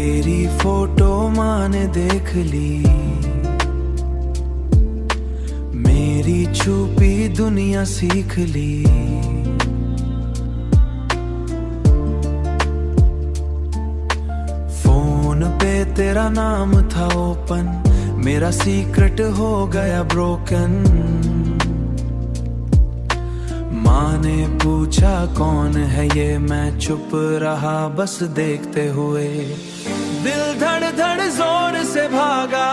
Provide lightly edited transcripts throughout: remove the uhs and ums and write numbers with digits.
तेरी फोटो माँ ने देख ली, मेरी छुपी दुनिया सीख ली। फोन पे तेरा नाम था ओपन, मेरा सीक्रेट हो गया ब्रोकन। माँ ने पूछा कौन है ये, मैं चुप रहा बस देखते हुए। दिल धड़ धड़ जोर से भागा,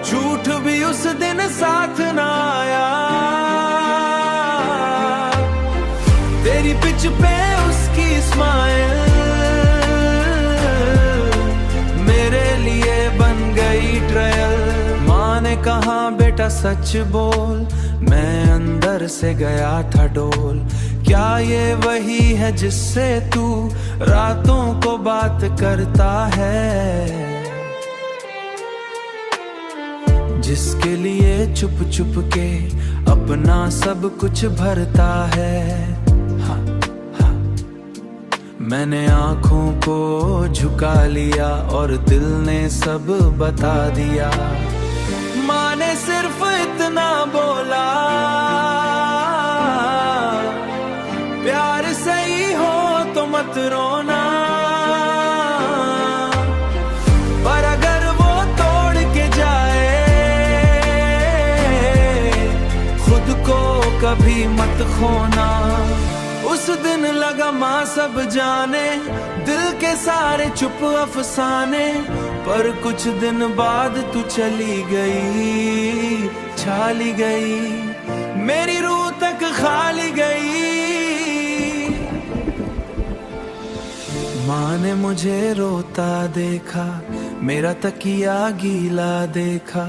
झूठ भी उस दिन साथ ना आया। तेरी पिच पे उसकी स्माइल मेरे लिए बन गई ट्रायल। माँ ने कहा बेटा सच बोल, मैं अंदर से गया था डोल। क्या ये वही है जिससे तू रातों को बात करता है, जिसके लिए चुप चुप के अपना सब कुछ भरता है। हाँ, हाँ। मैंने आंखों को झुका लिया और दिल ने सब बता दिया। माँ ने सिर्फ इतना बोला, प्यार सही हो तो मत रोना, पर अगर वो तोड़ के जाए खुद को कभी मत खोना। उस दिन लगा माँ सब जाने, दिल के सारे चुप अफसाने। पर कुछ दिन बाद तू चली गई, छाली गई, मेरी रूह तक खाली गई। माँ ने मुझे रोता देखा, मेरा तकिया गीला देखा।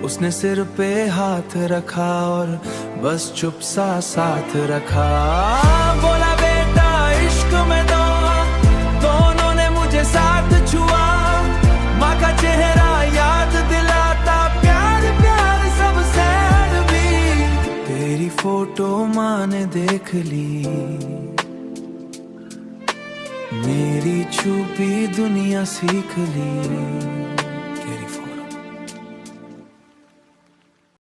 उसने सिर पे हाथ रखा और बस चुप सा साथ रखा। बोला बेटा इश्क में दोनों ने मुझे साथ छुआ। माँ का चेहरा याद दिलाता, प्यार प्यार सबसे भी। तेरी फोटो माँ ने देख ली, मेरी छुपी दुनिया सीख ली।